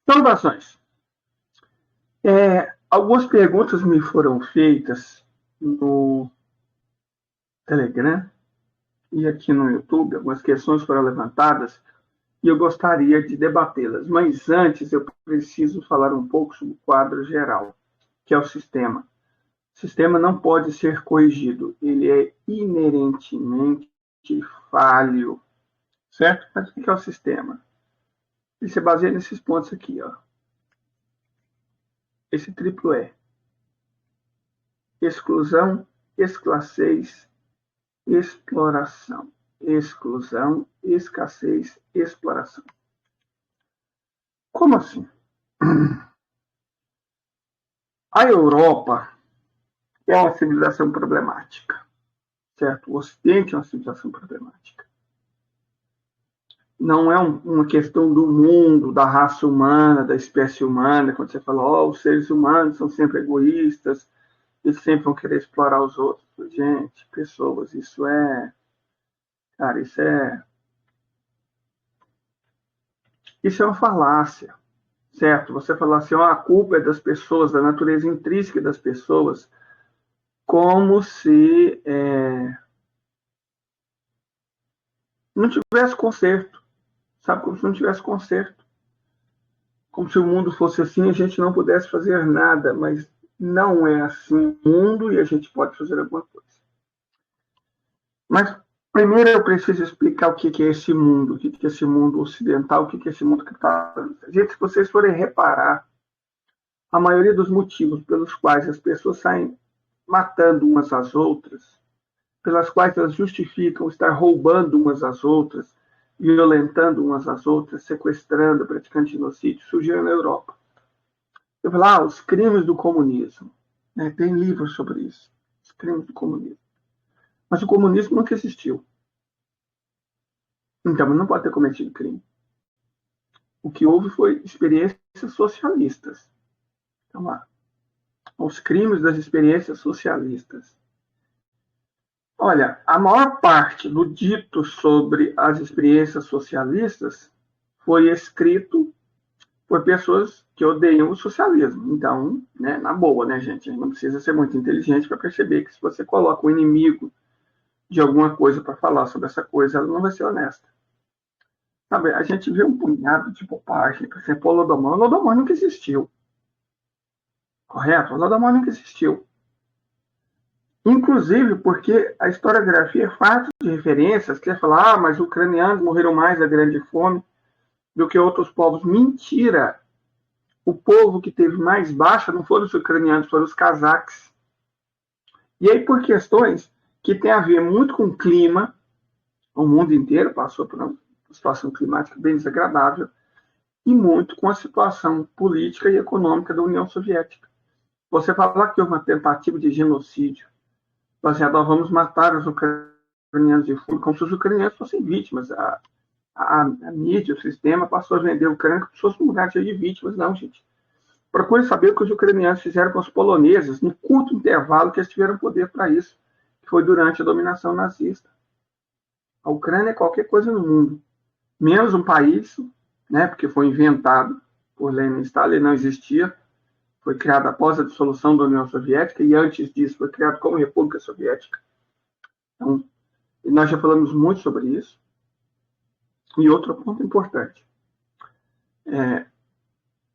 Saudações. Algumas perguntas me foram feitas no Telegram e aqui no YouTube. Algumas questões foram levantadas e eu gostaria de debatê-las. Mas antes eu preciso falar um pouco sobre o quadro geral, que é o sistema. O sistema não pode ser corrigido. Ele é inerentemente falho. Certo? Mas o que é o sistema? Ele se baseia nesses pontos aqui, ó. Esse triplo E. Exclusão, escassez, exploração. Exclusão, escassez, exploração. Como assim? A Europa é uma civilização problemática, certo? O Ocidente é uma civilização problemática. Não é uma questão do mundo, da raça humana, da espécie humana, quando você fala, os seres humanos são sempre egoístas, eles sempre vão querer explorar os outros. Gente, pessoas, isso é uma falácia, certo? Você falar assim, a culpa é das pessoas, da natureza intrínseca das pessoas, como se não tivesse conserto, sabe? Como se não tivesse conserto. Como se o mundo fosse assim e a gente não pudesse fazer nada, mas não é assim o mundo e a gente pode fazer alguma coisa. Mas primeiro eu preciso explicar o que é esse mundo, o que é esse mundo ocidental, o que é esse mundo capitalista. Gente, se vocês forem reparar, a maioria dos motivos pelos quais as pessoas saem matando umas às outras, pelas quais elas justificam estar roubando umas às outras, violentando umas às outras, sequestrando, praticando genocídio, surgiram na Europa. Eu falo, os crimes do comunismo. Tem livros sobre isso. Os crimes do comunismo. Mas o comunismo nunca existiu. Então, não pode ter cometido crime. O que houve foi experiências socialistas. Então, lá. Os crimes das experiências socialistas. Olha, a maior parte do dito sobre as experiências socialistas foi escrito por pessoas que odeiam o socialismo. Então, na boa, gente? Não precisa ser muito inteligente para perceber que se você coloca um inimigo de alguma coisa para falar sobre essa coisa, ela não vai ser honesta. Sabe, a gente vê um punhado de bobagem, por exemplo, o Holodomor. O Holodomor nunca existiu. Correto? O Holodomor nunca existiu. Inclusive porque a historiografia é farta de referências, que é falar, mas os ucranianos morreram mais da grande fome do que outros povos. Mentira! O povo que teve mais baixa não foram os ucranianos, foram os cazaques. E aí, por questões que têm a ver muito com o clima, o mundo inteiro passou por uma situação climática bem desagradável, e muito com a situação política e econômica da União Soviética. Você falar que houve uma tentativa de genocídio, baseado, vamos matar os ucranianos de fundo, como se os ucranianos fossem vítimas. A mídia, o sistema, passou a vender a Ucrânia como se fosse um lugar cheio de vítimas. Não, gente. Procure saber o que os ucranianos fizeram com os poloneses no curto intervalo que eles tiveram poder para isso, que foi durante a dominação nazista. A Ucrânia é qualquer coisa no mundo, menos um país, porque foi inventado por Lenin e Stalin, não existia, foi criado após a dissolução da União Soviética e antes disso foi criado como República Soviética. Então, nós já falamos muito sobre isso. E outro ponto importante,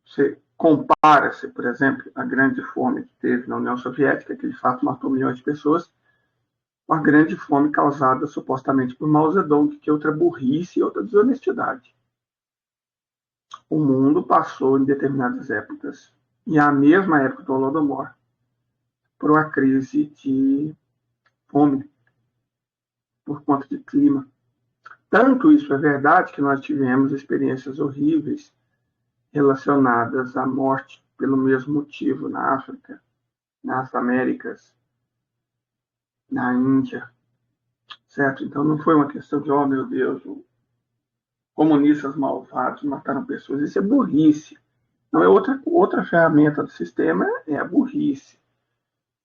você compara-se, por exemplo, a grande fome que teve na União Soviética, que de fato matou milhões de pessoas, com a grande fome causada supostamente por Mao Zedong, que é outra burrice e outra desonestidade. O mundo passou em determinadas épocas, e a mesma época do Holodomor, por uma crise de fome, por conta de clima. Tanto isso é verdade que nós tivemos experiências horríveis relacionadas à morte pelo mesmo motivo na África, nas Américas, na Índia, certo? Então não foi uma questão de, meu Deus, comunistas malvados mataram pessoas. Isso é burrice. Não é outra ferramenta do sistema, é a burrice.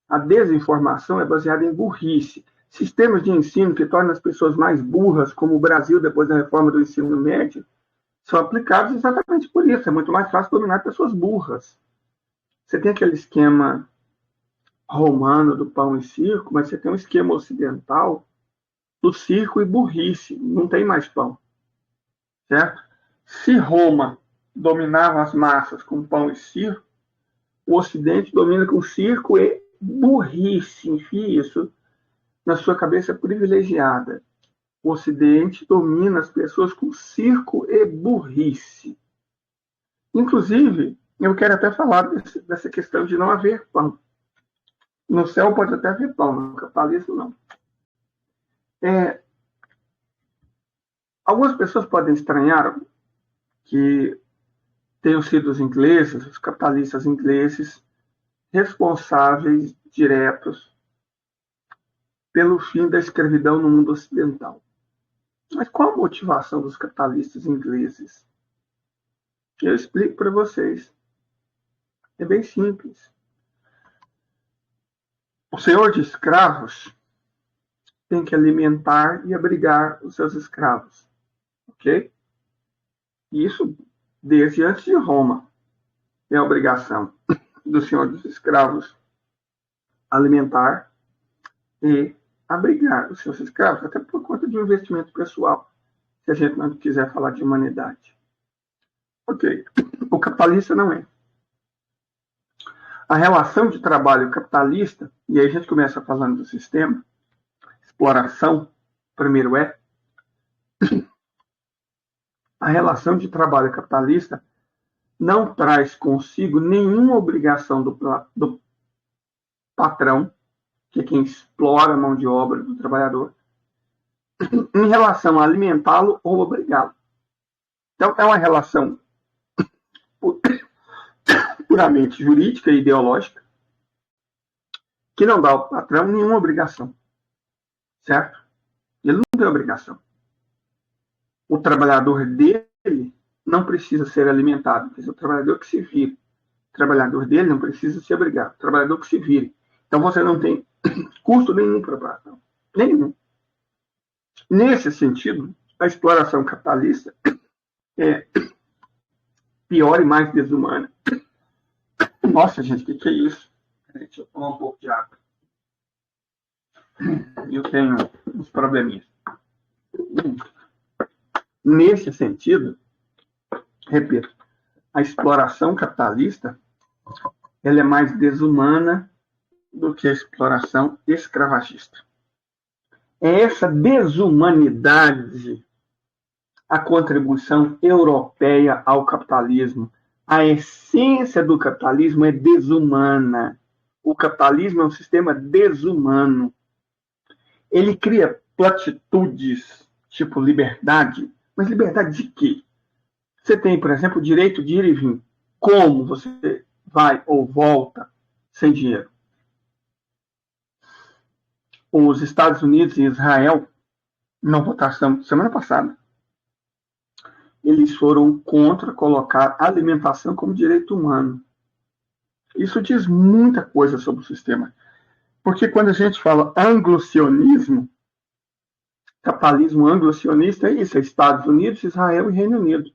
A desinformação é baseada em burrice. Sistemas de ensino que tornam as pessoas mais burras, como o Brasil depois da reforma do ensino médio, são aplicados exatamente por isso. É muito mais fácil dominar pessoas burras. Você tem aquele esquema romano do pão e circo, mas você tem um esquema ocidental do circo e burrice. Não tem mais pão, certo? Se Roma dominava as massas com pão e circo, o Ocidente domina com circo e burrice. Enfim, isso na sua cabeça privilegiada. O Ocidente domina as pessoas com circo e burrice. Inclusive, eu quero até falar dessa questão de não haver pão. No céu pode até haver pão, no capitalismo não. Algumas pessoas podem estranhar que tenham sido os ingleses, os capitalistas ingleses, responsáveis diretos pelo fim da escravidão no mundo ocidental. Mas qual a motivação dos capitalistas ingleses? Eu explico para vocês. É bem simples. O senhor de escravos tem que alimentar e abrigar os seus escravos. Ok? Isso desde antes de Roma. É a obrigação do senhor dos escravos alimentar e abrigar os seus escravos, até por conta de um investimento pessoal, se a gente não quiser falar de humanidade. Ok. O capitalista não é. A relação de trabalho capitalista, e aí a gente começa falando do sistema, exploração, primeiro é, a relação de trabalho capitalista não traz consigo nenhuma obrigação do patrão, que é quem explora a mão de obra do trabalhador, em relação a alimentá-lo ou obrigá-lo. Então, é uma relação puramente jurídica e ideológica que não dá ao patrão nenhuma obrigação. Certo? Ele não tem obrigação. O trabalhador dele não precisa ser alimentado, porque é o trabalhador que se vire. O trabalhador dele não precisa se obrigar, o trabalhador que se vire. Então você não tem custo nenhum para o patrão. Nenhum. Nesse sentido, a exploração capitalista é pior e mais desumana. Nossa, gente, o que é isso? Deixa eu tomar um pouco de água. Eu tenho uns probleminhas. Nesse sentido, repito, a exploração capitalista ela é mais desumana do que a exploração escravagista. É essa desumanidade a contribuição europeia ao capitalismo. A essência do capitalismo é desumana. O capitalismo é um sistema desumano. Ele cria platitudes, tipo liberdade. Mas liberdade de quê? Você tem, por exemplo, o direito de ir e vir. Como você vai ou volta sem dinheiro? Os Estados Unidos e Israel, na votação semana passada, eles foram contra colocar a alimentação como direito humano. Isso diz muita coisa sobre o sistema. Porque quando a gente fala anglo-sionismo, capitalismo anglo-sionista é isso, é Estados Unidos, Israel e Reino Unido.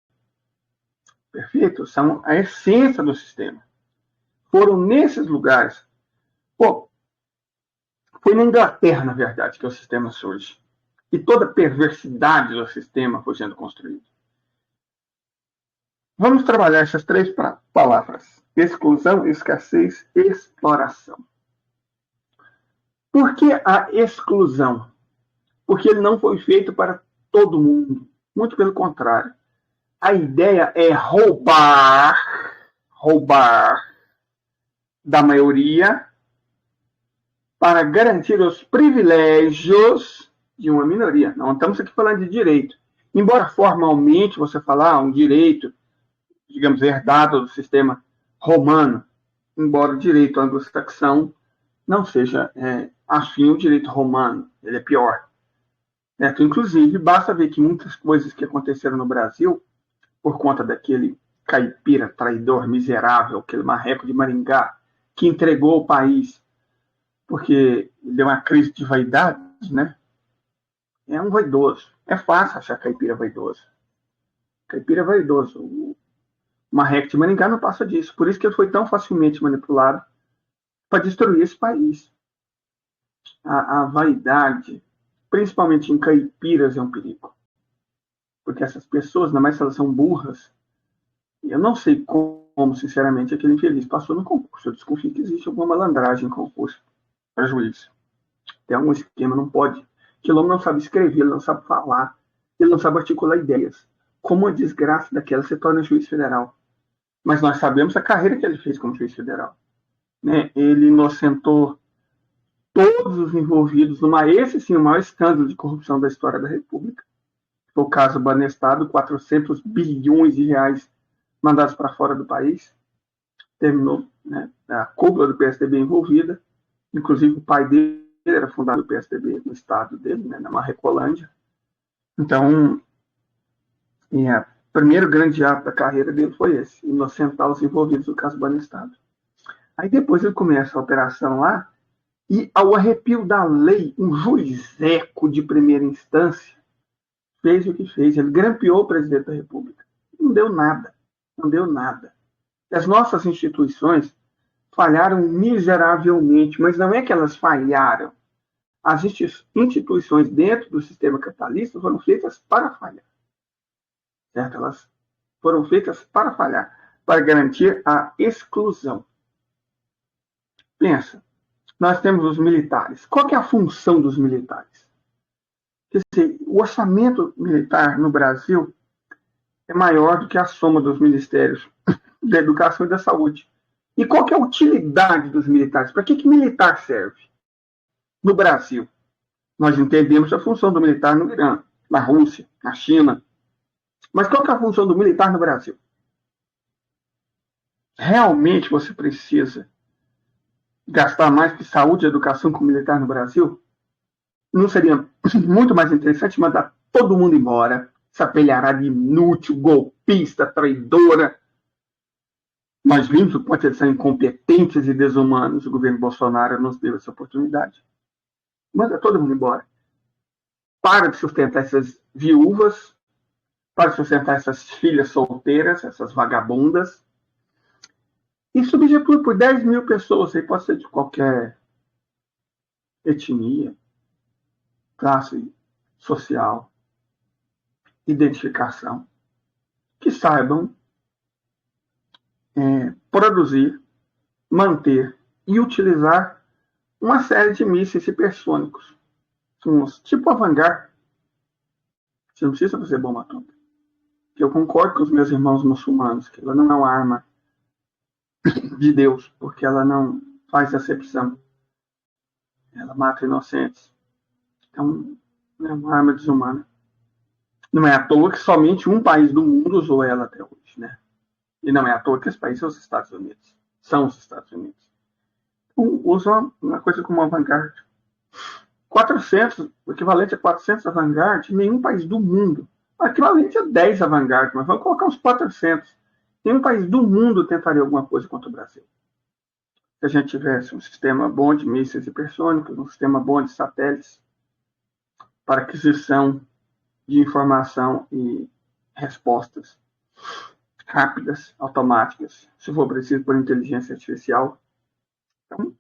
Perfeito? São a essência do sistema. Foram nesses lugares. Pô, foi na Inglaterra, na verdade, que o sistema surge. E toda a perversidade do sistema foi sendo construída. Vamos trabalhar essas três palavras: exclusão, escassez, exploração. Por que a exclusão? Porque ele não foi feito para todo mundo. Muito pelo contrário. A ideia é roubar da maioria para garantir os privilégios de uma minoria. Não estamos aqui falando de direito. Embora formalmente você falar um direito, digamos, herdado do sistema romano, embora o direito anglo-saxão não seja afim ao direito romano, ele é pior. Certo? Inclusive, basta ver que muitas coisas que aconteceram no Brasil, por conta daquele caipira, traidor, miserável, aquele marreco de Maringá, que entregou o país porque deu uma crise de vaidade, né? É um vaidoso. É fácil achar caipira vaidoso. Caipira é vaidoso. O Marreco de Maringá não passa disso. Por isso que ele foi tão facilmente manipulado para destruir esse país. A vaidade, principalmente em caipiras, é um perigo. Porque essas pessoas, ainda mais se elas são burras, eu não sei como, sinceramente, aquele infeliz passou no concurso. Eu desconfio que existe alguma malandragem em concurso para juiz. Tem algum esquema, não pode. Aquele homem não sabe escrever, ele não sabe falar, ele não sabe articular ideias. Como uma desgraça daquela se torna juiz federal? Mas nós sabemos a carreira que ele fez como juiz federal. Né? Ele inocentou todos os envolvidos esse sim, o maior escândalo de corrupção da história da República. Foi o caso Banestado, 400 bilhões de reais mandados para fora do país. Terminou, né, a cúpula do PSDB envolvida, inclusive o pai dele era fundador do PSDB no estado dele, né, na Marrecolândia. Então, o primeiro grande ato da carreira dele foi esse, inocentar os envolvidos no caso Banestado. Aí depois ele começa a operação lá, e ao arrepio da lei, um juizeco de primeira instância fez o que fez. Ele grampeou o presidente da República. Não deu nada. Não deu nada. As nossas instituições falharam miseravelmente, mas não é que elas falharam. As instituições dentro do sistema capitalista foram feitas para falhar. Certo? Elas foram feitas para falhar, para garantir a exclusão. Pensa, nós temos os militares. Qual que é a função dos militares? Quer dizer, o orçamento militar no Brasil é maior do que a soma dos ministérios da educação e da saúde. E qual que é a utilidade dos militares? Para que militar serve? No Brasil, nós entendemos a função do militar no Irã, na Rússia, na China. Mas qual que é a função do militar no Brasil? Realmente você precisa gastar mais que saúde e educação com o militar no Brasil? Não seria muito mais interessante mandar todo mundo embora, essa pelharada inútil, golpista, traidora? Nós vimos o quanto eles são incompetentes e desumanos. O governo Bolsonaro nos deu essa oportunidade. Manda todo mundo embora. Para de sustentar essas viúvas, para de sustentar essas filhas solteiras, essas vagabundas, e substitui por 10 mil pessoas. Aí pode ser de qualquer etnia, classe social, identificação, que saibam produzir, manter e utilizar uma série de mísseis hipersônicos, tipo a Vanguard. Você não precisa fazer bomba atômica. Eu concordo com os meus irmãos muçulmanos que ela não é uma arma de Deus, porque ela não faz acepção. Ela mata inocentes. Então, é uma arma desumana. Não é à toa que somente um país do mundo usou ela até hoje, né? E não é à toa que esse país são os Estados Unidos. São os Estados Unidos. Então, usam uma coisa como a Vanguard. 400, o equivalente a 400 a Vanguard, nenhum país do mundo. O equivalente a 10 a Vanguard, mas vamos colocar uns 400. Nenhum país do mundo tentaria alguma coisa contra o Brasil. Se a gente tivesse um sistema bom de mísseis hipersônicos, um sistema bom de satélites para aquisição de informação e respostas rápidas, automáticas, se for preciso por inteligência artificial. Então,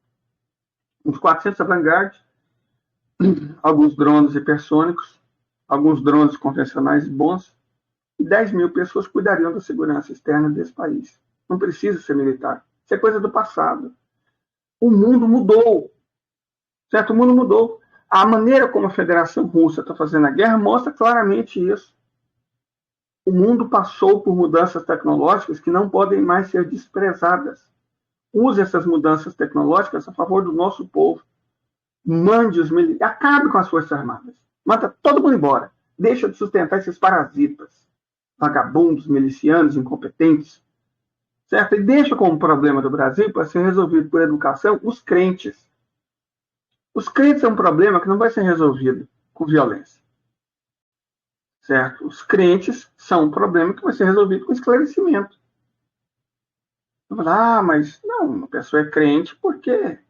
uns 400 a Vanguard, alguns drones hipersônicos, alguns drones convencionais bons, e 10 mil pessoas cuidariam da segurança externa desse país. Não precisa ser militar. Isso é coisa do passado. O mundo mudou. Certo? O mundo mudou. A maneira como a Federação Russa está fazendo a guerra mostra claramente isso. O mundo passou por mudanças tecnológicas que não podem mais ser desprezadas. Use essas mudanças tecnológicas a favor do nosso povo. Mande os militares. Acabe com as Forças Armadas. Manda todo mundo embora. Deixa de sustentar esses parasitas. Vagabundos, milicianos, incompetentes. Certo? E deixa como problema do Brasil, para ser resolvido por educação, os crentes. Os crentes é um problema que não vai ser resolvido com violência. Certo? Os crentes são um problema que vai ser resolvido com esclarecimento. Mas não, a pessoa é crente porque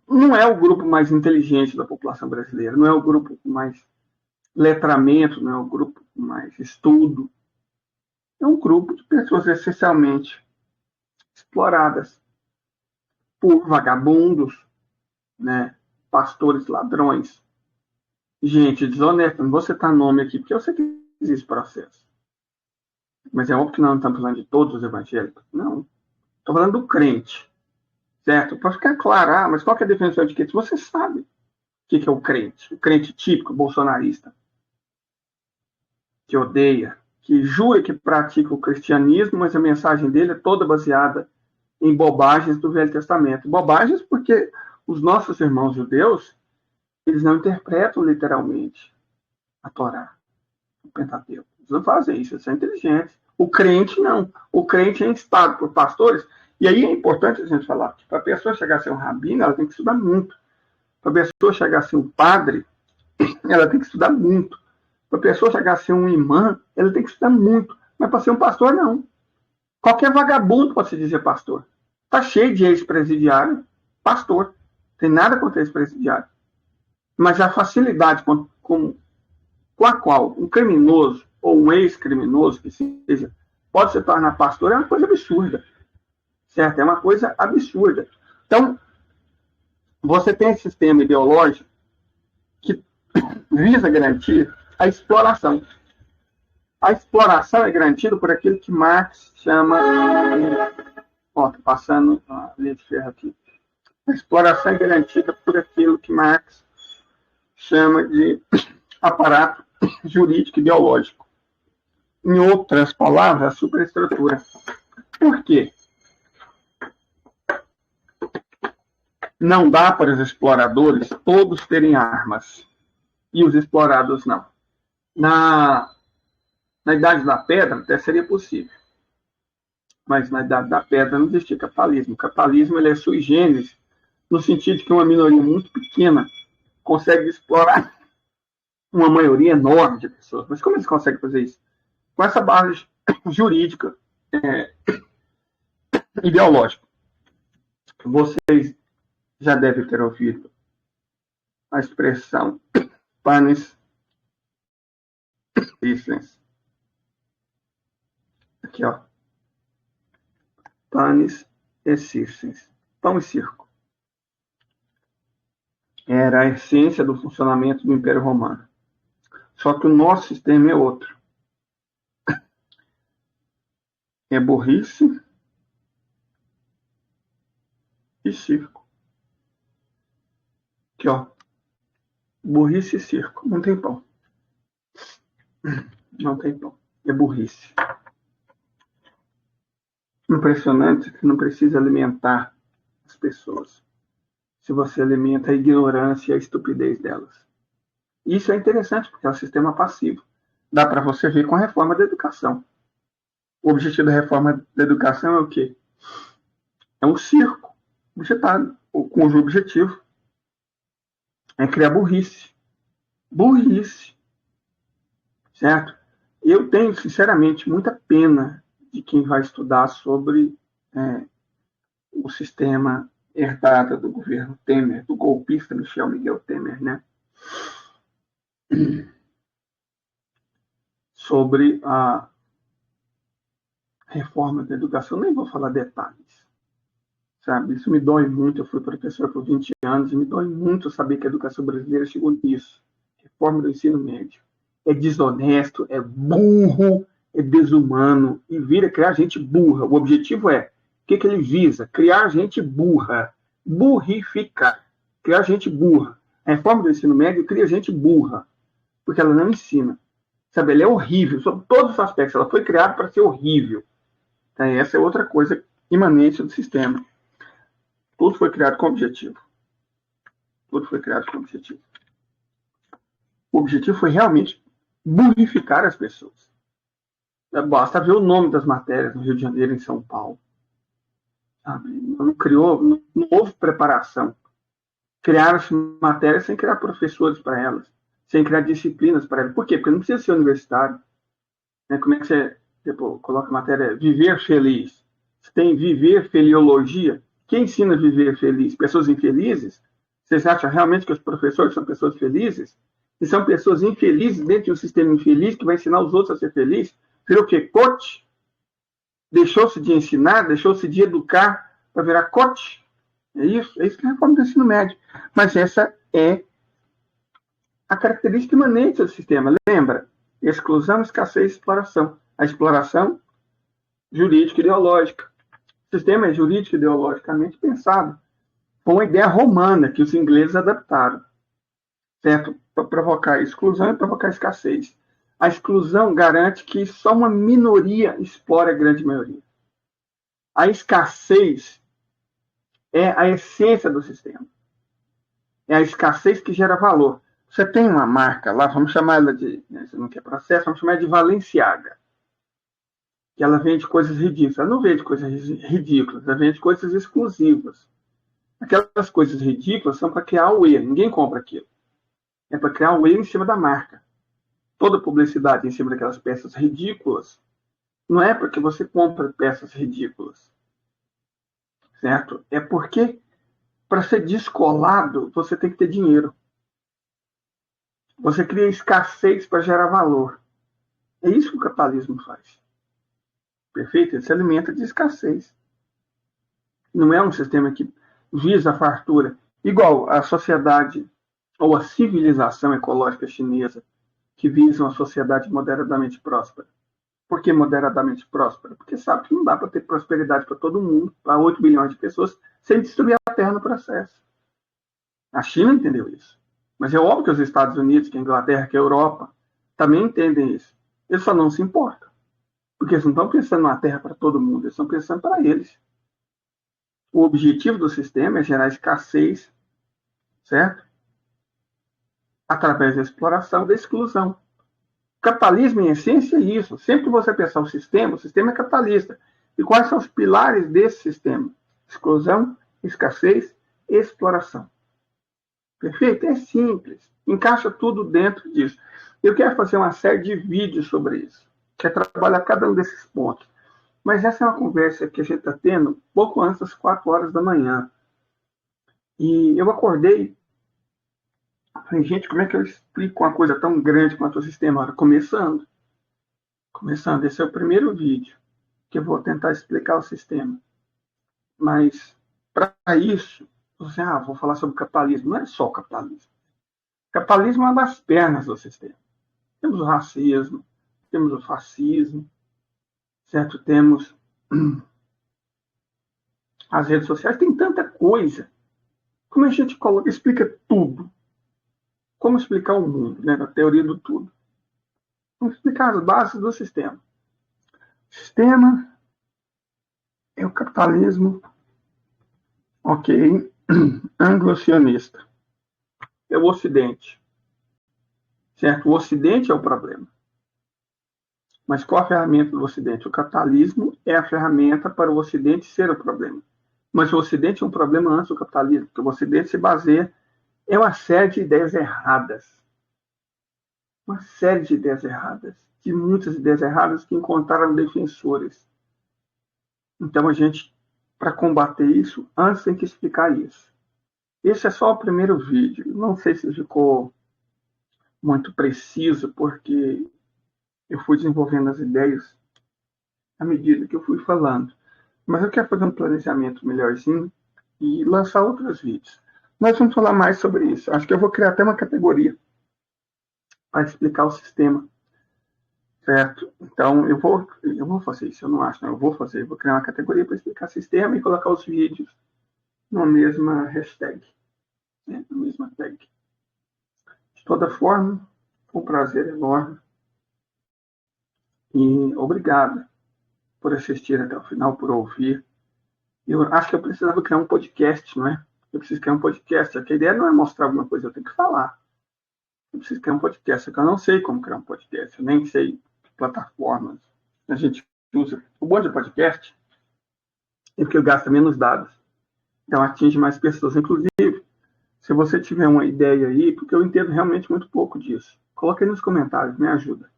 não é o grupo mais inteligente da população brasileira, não é o grupo com mais letramento, não é o grupo com mais estudo. É um grupo de pessoas essencialmente exploradas por vagabundos, né? Pastores ladrões, gente desonesta. Não vou citar nome aqui, porque eu sei que existe processo. Mas é óbvio que nós não estamos falando de todos os evangélicos. Não. Estou falando do crente. Certo? Para ficar claro, mas qual que é a definição de crente? Você sabe o que é o crente típico bolsonarista, que odeia, que jura que pratica o cristianismo, mas a mensagem dele é toda baseada em bobagens do Velho Testamento. Bobagens porque os nossos irmãos judeus, eles não interpretam literalmente a Torá, o Pentateuco. Eles não fazem isso, eles são inteligentes. O crente não. O crente é instado por pastores. E aí é importante a gente falar que para a pessoa chegar a ser um rabino, ela tem que estudar muito. Para a pessoa chegar a ser um padre, ela tem que estudar muito. Para a pessoa chegar a ser um imã, ela tem que estudar muito. Mas para ser um pastor, não. Qualquer vagabundo pode se dizer pastor. Está cheio de ex-presidiário, pastor. Tem nada contra ex-presidiário. Mas a facilidade com a qual um criminoso ou um ex-criminoso que seja pode se tornar pastor é uma coisa absurda. Certo? É uma coisa absurda. Então, você tem esse sistema ideológico que visa garantir a exploração. A exploração é garantida por aquilo que Marx chama... Ó, tô passando a linha de ferro aqui. A exploração é garantida por aquilo que Marx chama de aparato jurídico ideológico. Em outras palavras, a superestrutura. Por quê? Não dá para os exploradores todos terem armas e os explorados não. Na Idade da Pedra até seria possível, mas na Idade da Pedra não existia capitalismo. O capitalismo ele é sui generis, no sentido de que uma minoria muito pequena consegue explorar uma maioria enorme de pessoas. Mas como eles conseguem fazer isso? Com essa base jurídica, ideológica. Vocês já deve ter ouvido a expressão panis circens. Aqui, ó. Panis e circens. Pão e circo. Era a essência do funcionamento do Império Romano. Só que o nosso sistema é outro. É burrice e circo. Aqui, ó. Burrice e circo. Não tem pão. Não tem pão. É burrice. Impressionante que não precisa alimentar as pessoas. Se você alimenta a ignorância e a estupidez delas. Isso é interessante, porque é um sistema passivo. Dá para você ver com a reforma da educação. O objetivo da reforma da educação é o quê? É um circo objetado, cujo objetivo é criar burrice. Burrice. Certo? Eu tenho, sinceramente, muita pena de quem vai estudar sobre o sistema herdado do governo Temer, do golpista Michel Miguel Temer, né? Sobre a reforma da educação. Nem vou falar detalhes. Sabe? Isso me dói muito. Eu fui professor por 20 anos e me dói muito saber que a educação brasileira chegou nisso. Reforma do ensino médio. É desonesto, é burro, é desumano e vira criar gente burra. O objetivo é, o que ele visa? Criar gente burra, burrificar, criar gente burra. A reforma do ensino médio cria gente burra, porque ela não ensina. Sabe, ela é horrível, sob todos os aspectos. Ela foi criada para ser horrível. Então, essa é outra coisa imanente do sistema. Tudo foi criado com objetivo. Tudo foi criado com objetivo. O objetivo foi realmente burrificar as pessoas. Basta ver o nome das matérias no Rio de Janeiro e em São Paulo. Sabe? Não houve preparação. Criaram-se matérias sem criar professores para elas, sem criar disciplinas para elas. Por quê? Porque não precisa ser universitário. Como é que você coloca a matéria viver feliz? Você tem viver feliologia. Quem ensina a viver feliz? Pessoas infelizes? Vocês acham realmente que os professores são pessoas felizes? E são pessoas infelizes dentro de um sistema infeliz que vai ensinar os outros a ser felizes? Vira o quê? Coach? Deixou-se de ensinar, deixou-se de educar para virar coach. É isso que é a reforma do ensino médio. Mas essa é a característica imanente do sistema. Lembra? Exclusão, escassez e exploração. A exploração jurídica ideológica. O sistema é jurídico ideologicamente pensado. Foi uma ideia romana que os ingleses adaptaram, certo? Para provocar exclusão e provocar escassez. A exclusão garante que só uma minoria explora a grande maioria. A escassez é a essência do sistema. É a escassez que gera valor. Você tem uma marca lá, vamos chamar ela de, né, se não quer processo, vamos chamar de Balenciaga. Que ela vende coisas ridículas. Ela não vende coisas ridículas, ela vende coisas exclusivas. Aquelas coisas ridículas são para criar o erro. Ninguém compra aquilo. É para criar o erro em cima da marca. Toda publicidade em cima daquelas peças ridículas não é porque você compra peças ridículas. Certo? É porque para ser descolado, você tem que ter dinheiro. Você cria escassez para gerar valor. É isso que o capitalismo faz. Perfeito? Ele se alimenta de escassez. Não é um sistema que visa a fartura. Igual a sociedade ou a civilização ecológica chinesa, que visa uma sociedade moderadamente próspera. Por que moderadamente próspera? Porque sabe que não dá para ter prosperidade para todo mundo, para 8 bilhões de pessoas, sem destruir a terra no processo. A China entendeu isso. Mas é óbvio que os Estados Unidos, que a Inglaterra, que a Europa, também entendem isso. Eles só não se importam. Porque eles não estão pensando na terra para todo mundo, eles estão pensando para eles. O objetivo do sistema é gerar escassez, certo? Através da exploração, da exclusão. O capitalismo, em essência, é isso. Sempre que você pensar o sistema é capitalista. E quais são os pilares desse sistema? Exclusão, escassez e exploração. Perfeito? É simples. Encaixa tudo dentro disso. Eu quero fazer uma série de vídeos sobre isso. Quero trabalhar cada um desses pontos. Mas essa é uma conversa que a gente está tendo pouco antes das 4 horas da manhã. E eu acordei. Falei, gente, como é que eu explico uma coisa tão grande quanto o sistema? Começando. Esse é o primeiro vídeo que eu vou tentar explicar o sistema. Mas, para isso, você, vou falar sobre o capitalismo. Não é só o capitalismo. O capitalismo é uma das pernas do sistema. Temos o racismo, temos o fascismo, certo? Temos as redes sociais, tem tanta coisa. Como a gente explica tudo? Como explicar o mundo, né? Na teoria do tudo. Vamos explicar as bases do sistema. O sistema é o capitalismo, ok, anglo-sionista. É o Ocidente. Certo? O Ocidente é o problema. Mas qual a ferramenta do Ocidente? O capitalismo é a ferramenta para o Ocidente ser o problema. Mas o Ocidente é um problema antes do capitalismo, porque o Ocidente se baseia em uma série de ideias erradas. Uma série de ideias erradas. De muitas ideias erradas que encontraram defensores. Então a gente, para combater isso, antes tem que explicar isso. Esse é só o primeiro vídeo. Não sei se ficou muito preciso, porque eu fui desenvolvendo as ideias à medida que eu fui falando. Mas eu quero fazer um planejamento melhorzinho e lançar outros vídeos. Nós vamos falar mais sobre isso. Acho que eu vou criar até uma categoria para explicar o sistema. Certo? Então, eu vou fazer isso. Eu não acho, não. Eu vou fazer. Eu vou criar uma categoria para explicar o sistema e colocar os vídeos na mesma hashtag. Né? Na mesma tag. De toda forma, foi um prazer enorme. E obrigado por assistir até o final, por ouvir. Eu acho que eu precisava criar um podcast, não é? Eu preciso criar um podcast. A ideia não é mostrar alguma coisa, eu tenho que falar. Eu preciso criar um podcast, só que eu não sei como criar um podcast. Eu nem sei que plataformas a gente usa. O bom de podcast é que gasta menos dados. Então atinge mais pessoas. Inclusive, se você tiver uma ideia aí, porque eu entendo realmente muito pouco disso, coloque aí nos comentários, me ajuda.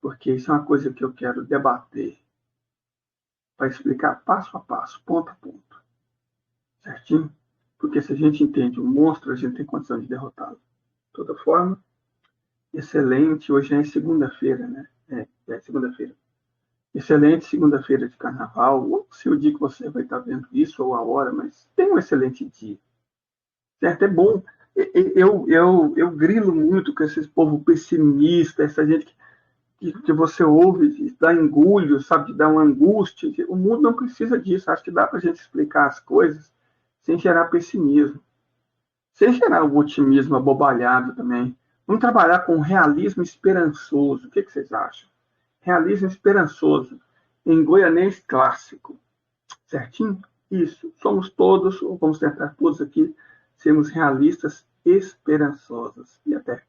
Porque isso é uma coisa que eu quero debater para explicar passo a passo, ponto a ponto. Certinho? Porque se a gente entende o monstro, a gente tem condição de derrotá-lo. De toda forma, excelente. Hoje é segunda-feira, né? É segunda-feira. Excelente segunda-feira de carnaval. Não sei o dia que você vai estar vendo isso ou a hora, mas tenha um excelente dia. Certo? É bom. Eu grilo muito com esse povo pessimista, essa gente que você ouve e dá engulho, sabe, dá uma angústia. O mundo não precisa disso. Acho que dá para a gente explicar as coisas sem gerar pessimismo, sem gerar o otimismo abobalhado também. Vamos trabalhar com realismo esperançoso. O que vocês acham? Realismo esperançoso, em goianês clássico. Certinho? Isso. Somos todos, ou vamos tentar todos aqui, sermos realistas esperançosos. E até.